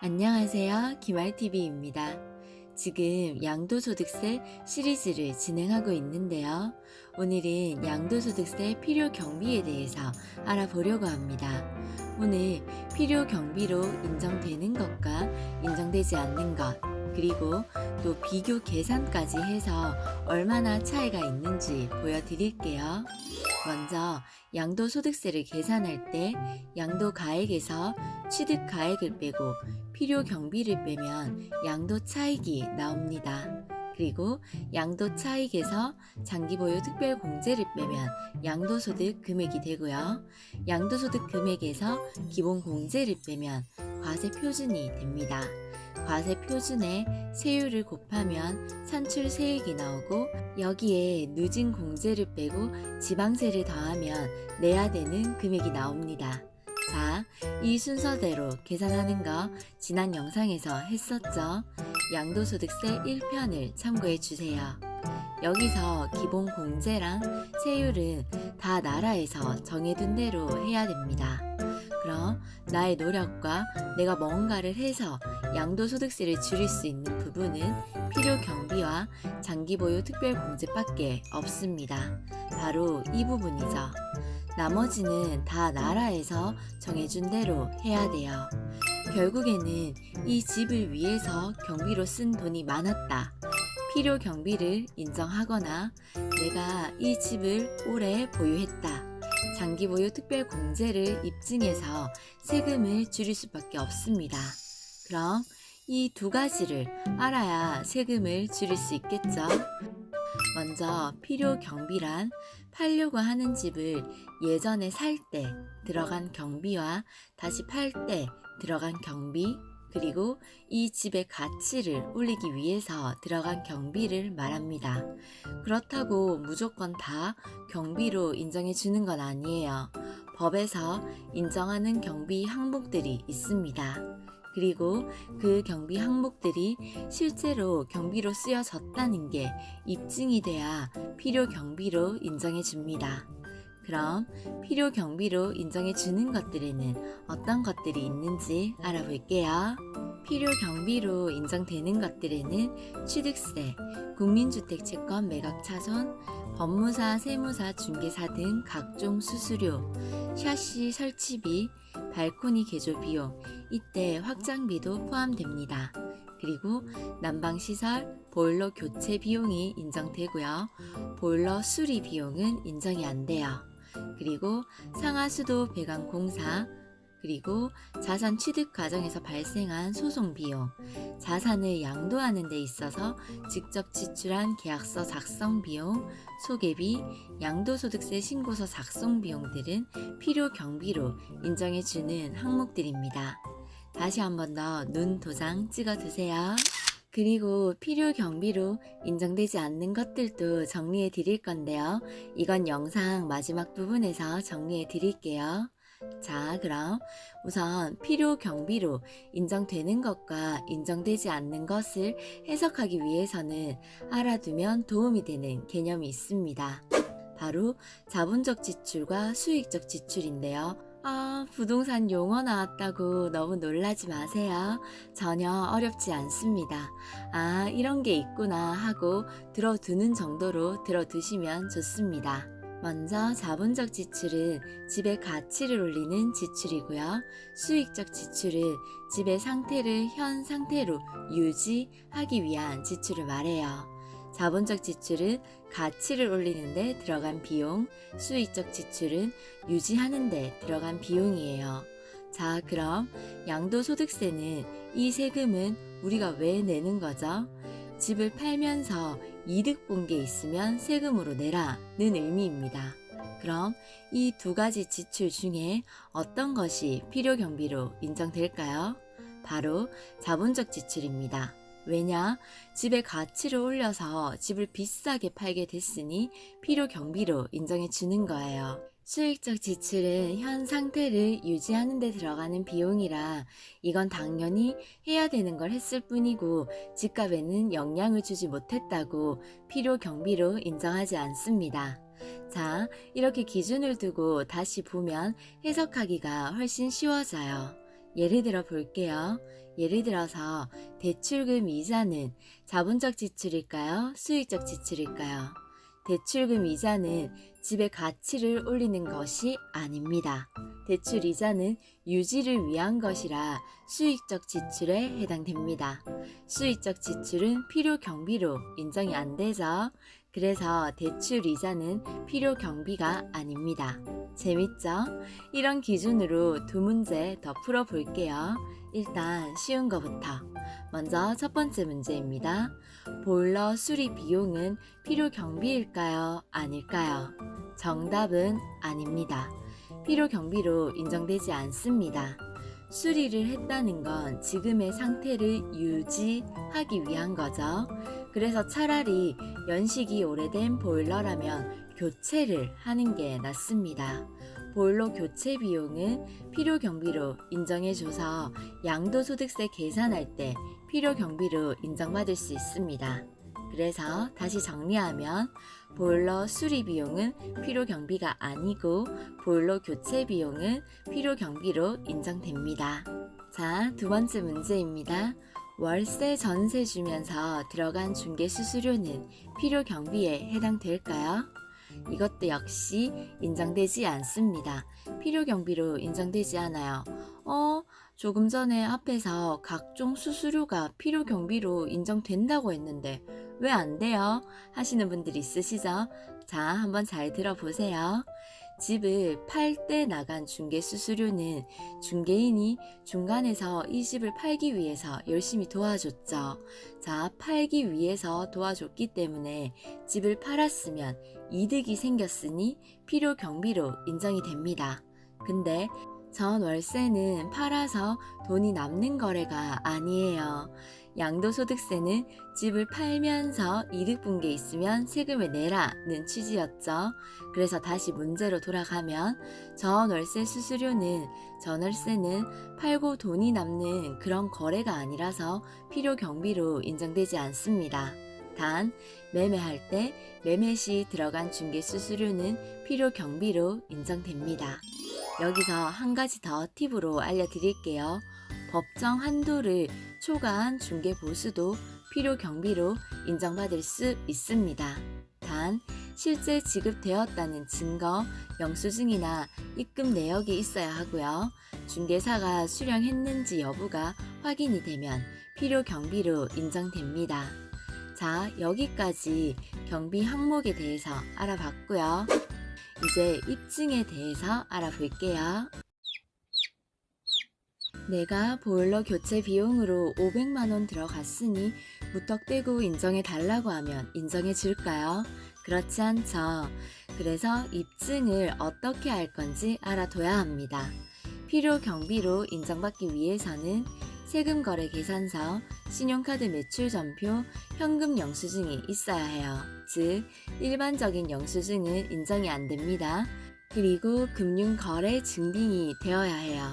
안녕하세요. 김알TV입니다. 지금 양도소득세 시리즈를 진행하고 있는데요. 오늘은 양도소득세 필요 경비에 대해서 알아보려고 합니다. 오늘 필요 경비로 인정되는 것과 인정되지 않는 것, 그리고 또 비교 계산까지 해서 얼마나 차이가 있는지 보여드릴게요. 먼저 양도소득세를 계산할 때 양도가액에서 취득가액을 빼고 필요 경비를 빼면 양도차익이 나옵니다. 그리고 양도차익에서 장기보유 특별공제를 빼면 양도소득 금액이 되고요. 양도소득 금액에서 기본공제를 빼면 과세표준이 됩니다. 과세표준에 세율을 곱하면 산출세액이 나오고, 여기에 누진공제를 빼고 지방세를 더하면 내야 되는 금액이 나옵니다. 자, 이 순서대로 계산하는 거 지난 영상에서 했었죠? 양도소득세 1편을 참고해 주세요. 여기서 기본공제랑 세율은 다 나라에서 정해둔 대로 해야 됩니다. 그럼 나의 노력과 내가 뭔가를 해서 양도소득세를 줄일 수 있는 부분은 필요 경비와 장기보유 특별공제밖에 없습니다. 바로 이 부분이죠. 나머지는 다 나라에서 정해준 대로 해야 돼요. 결국에는 이 집을 위해서 경비로 쓴 돈이 많았다. 필요 경비를 인정하거나 내가 이 집을 오래 보유했다. 장기보유 특별공제를 입증해서 세금을 줄일 수밖에 없습니다. 그럼 이 두 가지를 알아야 세금을 줄일 수 있겠죠? 먼저 필요 경비란 팔려고 하는 집을 예전에 살 때 들어간 경비와 다시 팔 때 들어간 경비, 그리고 이 집의 가치를 올리기 위해서 들어간 경비를 말합니다. 그렇다고 무조건 다 경비로 인정해 주는 건 아니에요. 법에서 인정하는 경비 항목들이 있습니다. 그리고 그 경비 항목들이 실제로 경비로 쓰여졌다는 게 입증이 돼야 필요 경비로 인정해 줍니다. 그럼 필요 경비로 인정해 주는 것들에는 어떤 것들이 있는지 알아볼게요. 필요 경비로 인정되는 것들에는 취득세, 국민주택 채권 매각 차손, 법무사, 세무사, 중개사 등 각종 수수료, 샤시 설치비, 발코니 개조 비용, 이때 확장비도 포함됩니다. 그리고 난방시설, 보일러 교체 비용이 인정되고요. 보일러 수리 비용은 인정이 안 돼요. 그리고 상하수도 배관 공사, 그리고 자산 취득 과정에서 발생한 소송 비용, 자산을 양도하는 데 있어서 직접 지출한 계약서 작성 비용, 소개비, 양도소득세 신고서 작성 비용들은 필요 경비로 인정해주는 항목들입니다. 다시 한 번 더 눈 도장 찍어 두세요. 그리고 필요 경비로 인정되지 않는 것들도 정리해 드릴 건데요. 이건 영상 마지막 부분에서 정리해 드릴게요. 자, 그럼 우선 필요 경비로 인정되는 것과 인정되지 않는 것을 해석하기 위해서는 알아두면 도움이 되는 개념이 있습니다. 바로 자본적 지출과 수익적 지출인데요. 부동산 용어 나왔다고 너무 놀라지 마세요. 전혀 어렵지 않습니다. 이런 게 있구나 하고 들어두는 정도로 들어두시면 좋습니다. 먼저 자본적 지출은 집의 가치를 올리는 지출이고요. 수익적 지출은 집의 상태를 현 상태로 유지하기 위한 지출을 말해요. 자본적 지출은 가치를 올리는 데 들어간 비용, 수익적 지출은 유지하는 데 들어간 비용이에요. 자, 그럼 양도소득세는 이 세금은 우리가 왜 내는 거죠? 집을 팔면서 이득 본 게 있으면 세금으로 내라는 의미입니다. 그럼 이 두 가지 지출 중에 어떤 것이 필요 경비로 인정될까요? 바로 자본적 지출입니다. 왜냐? 집의 가치를 올려서 집을 비싸게 팔게 됐으니 필요 경비로 인정해 주는 거예요. 수익적 지출은 현 상태를 유지하는 데 들어가는 비용이라 이건 당연히 해야 되는 걸 했을 뿐이고 집값에는 영향을 주지 못했다고 필요 경비로 인정하지 않습니다. 자, 이렇게 기준을 두고 다시 보면 해석하기가 훨씬 쉬워져요. 예를 들어 볼게요. 예를 들어서 대출금 이자는 자본적 지출일까요? 수익적 지출일까요? 대출금 이자는 집의 가치를 올리는 것이 아닙니다. 대출 이자는 유지를 위한 것이라 수익적 지출에 해당됩니다. 수익적 지출은 필요 경비로 인정이 안 되죠. 그래서 대출 이자는 필요 경비가 아닙니다. 재밌죠? 이런 기준으로 두 문제 더 풀어볼게요. 일단 쉬운 거부터. 먼저 첫 번째 문제입니다. 보일러 수리 비용은 필요 경비일까요? 아닐까요? 정답은 아닙니다. 필요 경비로 인정되지 않습니다. 수리를 했다는 건 지금의 상태를 유지하기 위한 거죠. 그래서 차라리 연식이 오래된 보일러라면 교체를 하는 게 낫습니다. 보일러 교체 비용은 필요 경비로 인정해줘서 양도소득세 계산할 때 필요 경비로 인정받을 수 있습니다. 그래서 다시 정리하면 보일러 수리 비용은 필요 경비가 아니고 보일러 교체 비용은 필요 경비로 인정됩니다. 자, 두 번째 문제입니다. 월세 전세 주면서 들어간 중개 수수료는 필요 경비에 해당될까요? 이것도 역시 인정되지 않습니다. 필요 경비로 인정되지 않아요. 조금 전에 앞에서 각종 수수료가 필요 경비로 인정된다고 했는데 왜 안 돼요? 하시는 분들이 있으시죠? 자, 한번 잘 들어보세요. 집을 팔 때 나간 중개 수수료는 중개인이 중간에서 이 집을 팔기 위해서 열심히 도와줬죠. 자, 팔기 위해서 도와줬기 때문에 집을 팔았으면 이득이 생겼으니 필요 경비로 인정이 됩니다. 근데 전 월세는 팔아서 돈이 남는 거래가 아니에요. 양도소득세는 집을 팔면서 이득 본 게 있으면 세금을 내라는 취지였죠. 그래서 다시 문제로 돌아가면 전월세 수수료는 전월세는 팔고 돈이 남는 그런 거래가 아니라서 필요 경비로 인정되지 않습니다. 단 매매할 때 매매 시 들어간 중개 수수료는 필요 경비로 인정됩니다. 여기서 한 가지 더 팁으로 알려드릴게요. 법정 한도를 초과한 중개 보수도 필요 경비로 인정받을 수 있습니다. 단 실제 지급되었다는 증거, 영수증이나 입금 내역이 있어야 하고요. 중개사가 수령했는지 여부가 확인이 되면 필요 경비로 인정됩니다. 자, 여기까지 경비 항목에 대해서 알아봤고요. 이제 입증에 대해서 알아볼게요. 내가 보일러 교체 비용으로 500만원 들어갔으니 무턱대고 인정해 달라고 하면 인정해 줄까요? 그렇지 않죠. 그래서 입증을 어떻게 할 건지 알아둬야 합니다. 필요 경비로 인정받기 위해서는 세금 거래 계산서, 신용카드 매출 전표, 현금 영수증이 있어야 해요. 즉, 일반적인 영수증은 인정이 안 됩니다. 그리고 금융거래 증빙이 되어야 해요.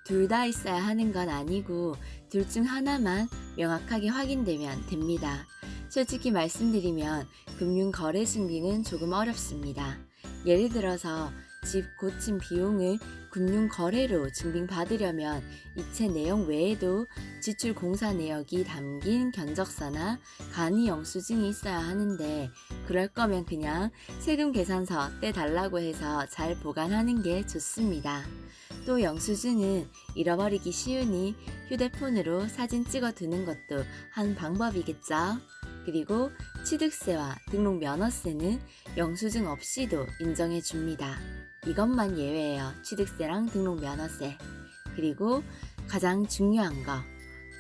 둘 다 있어야 하는 건 아니고 둘 중 하나만 명확하게 확인되면 됩니다. 솔직히 말씀드리면 금융거래 증빙은 조금 어렵습니다. 예를 들어서 집 고침 비용을 금융거래로 증빙받으려면 이체 내용 외에도 지출 공사 내역이 담긴 견적서나 간이 영수증이 있어야 하는데 그럴 거면 그냥 세금 계산서 떼달라고 해서 잘 보관하는 게 좋습니다. 또 영수증은 잃어버리기 쉬우니 휴대폰으로 사진 찍어 두는 것도 한 방법이겠죠. 그리고 취득세와 등록면허세는 영수증 없이도 인정해 줍니다. 이것만 예외예요. 취득세랑 등록면허세. 그리고 가장 중요한 거.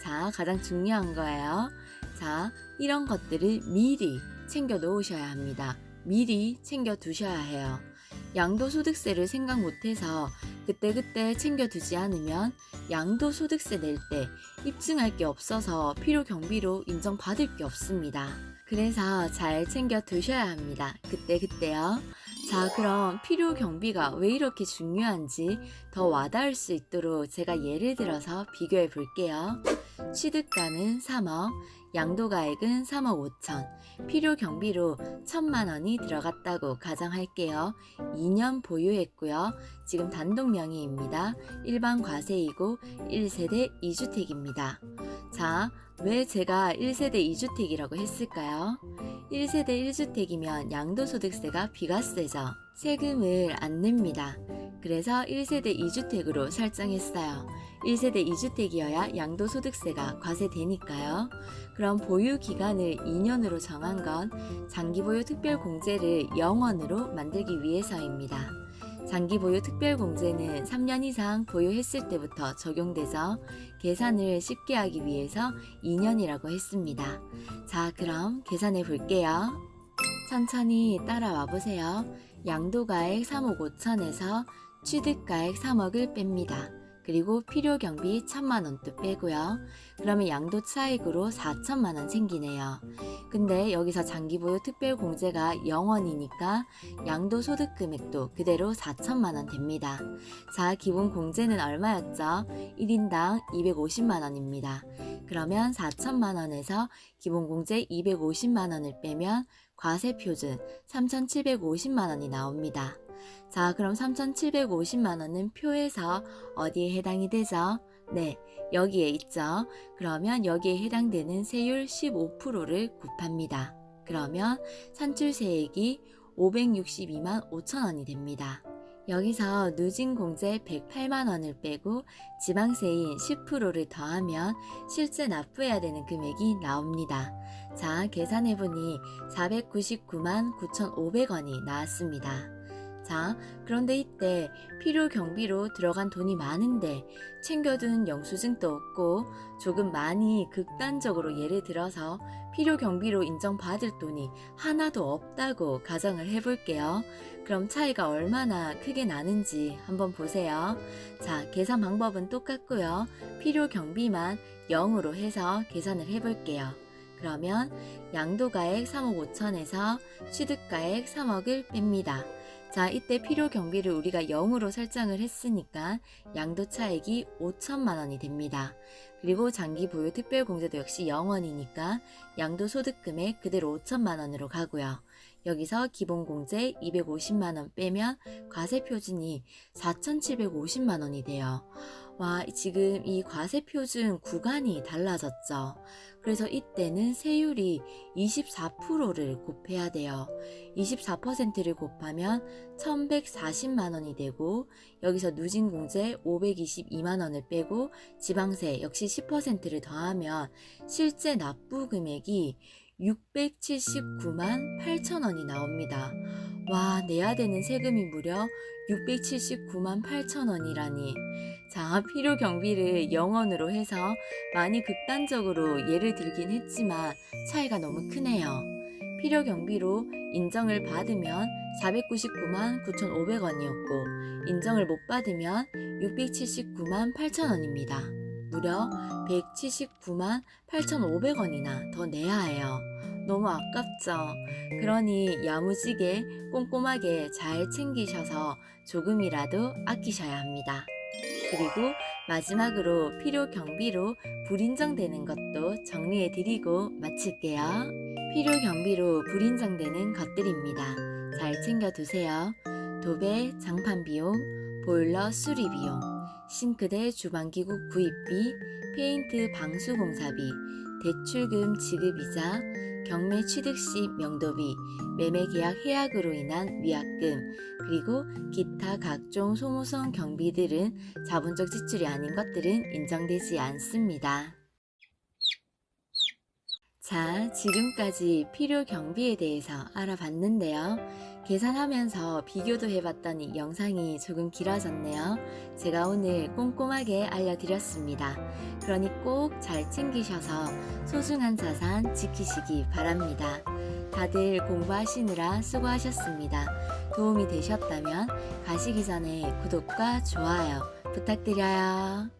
자, 가장 중요한 거예요. 자, 이런 것들을 미리 챙겨 놓으셔야 합니다. 미리 챙겨 두셔야 해요. 양도소득세를 생각 못해서 그때그때 챙겨두지 않으면 양도소득세 낼 때 입증할 게 없어서 필요 경비로 인정받을 게 없습니다. 그래서 잘 챙겨두셔야 합니다. 그때그때요. 자, 그럼 필요 경비가 왜 이렇게 중요한지 더 와닿을 수 있도록 제가 예를 들어서 비교해 볼게요. 취득가는 3억, 양도가액은 3억 5천, 필요 경비로 1천만 원이 들어갔다고 가정할게요. 2년 보유했고요. 지금 단독 명의입니다. 일반 과세이고 1세대 2주택입니다. 자, 왜 제가 1세대 2주택이라고 했을까요? 1세대 1주택이면 양도소득세가 비과세죠. 세금을 안 냅니다. 그래서 1세대 2주택으로 설정했어요. 1세대 2주택이어야 양도소득세가 과세되니까요. 그럼 보유기간을 2년으로 정한 건 장기보유 특별공제를 0원으로 만들기 위해서입니다. 장기보유 특별공제는 3년 이상 보유했을 때부터 적용되죠. 계산을 쉽게 하기 위해서 2년이라고 했습니다. 자, 그럼 계산해 볼게요. 천천히 따라와 보세요. 양도가액 3억 5천에서 취득가액 3억을 뺍니다. 그리고 필요경비 1천만 원도 빼고요. 그러면 양도 차익으로 4천만 원 생기네요. 근데 여기서 장기보유 특별공제가 0원이니까 양도소득 금액도 그대로 4천만 원 됩니다. 자, 기본 공제는 얼마였죠? 1인당 250만 원입니다. 그러면 4천만 원에서 기본 공제 250만 원을 빼면 과세표준 3,750만 원이 나옵니다. 자, 그럼 3,750만 원은 표에서 어디에 해당이 되죠? 네, 여기에 있죠. 그러면 여기에 해당되는 세율 15%를 곱합니다. 그러면 산출세액이 562만 5천 원이 됩니다. 여기서 누진공제 108만 원을 빼고 지방세인 10%를 더하면 실제 납부해야 되는 금액이 나옵니다. 자, 계산해보니 499만 9,500원이 나왔습니다. 자, 그런데 이때 필요 경비로 들어간 돈이 많은데 챙겨둔 영수증도 없고 조금 많이 극단적으로 예를 들어서 필요 경비로 인정받을 돈이 하나도 없다고 가정을 해볼게요. 그럼 차이가 얼마나 크게 나는지 한번 보세요. 자, 계산 방법은 똑같고요. 필요 경비만 0으로 해서 계산을 해볼게요. 그러면 양도가액 3억 5천에서 취득가액 3억을 뺍니다. 자, 이때 필요 경비를 우리가 0으로 설정을 했으니까 양도 차익이 5천만 원이 됩니다. 그리고 장기 보유 특별공제도 역시 0원이니까 양도 소득 금액 그대로 5천만 원으로 가고요. 여기서 기본 공제 250만 원 빼면 과세 표준이 4,750만 원이 돼요. 와, 지금 이 과세 표준 구간이 달라졌죠. 그래서 이때는 세율이 24%를 곱해야 돼요. 24%를 곱하면 1,140만 원이 되고 여기서 누진공제 522만 원을 빼고 지방세 역시 10%를 더하면 실제 납부 금액이 679만 8천 원이 나옵니다. 와, 내야 되는 세금이 무려 679만 8천 원이라니. 자, 필요 경비를 0원으로 해서 많이 극단적으로 예를 들긴 했지만 차이가 너무 크네요. 필요 경비로 인정을 받으면 499만 9,500원이었고 인정을 못 받으면 679만 8천 원입니다. 무려 179만 8,500원이나 더 내야 해요. 너무 아깝죠? 그러니 야무지게 꼼꼼하게 잘 챙기셔서 조금이라도 아끼셔야 합니다. 그리고 마지막으로 필요 경비로 불인정되는 것도 정리해 드리고 마칠게요. 필요 경비로 불인정되는 것들입니다. 잘 챙겨 두세요. 도배 장판 비용, 보일러 수리 비용, 싱크대 주방기구 구입비, 페인트 방수 공사비, 대출금 지급이자, 경매 취득 시 명도비, 매매 계약 해약으로 인한 위약금, 그리고 기타 각종 소모성 경비들은 자본적 지출이 아닌 것들은 인정되지 않습니다. 자, 지금까지 필요 경비에 대해서 알아봤는데요. 계산하면서 비교도 해봤더니 영상이 조금 길어졌네요. 제가 오늘 꼼꼼하게 알려드렸습니다. 그러니 꼭 잘 챙기셔서 소중한 자산 지키시기 바랍니다. 다들 공부하시느라 수고하셨습니다. 도움이 되셨다면 가시기 전에 구독과 좋아요 부탁드려요.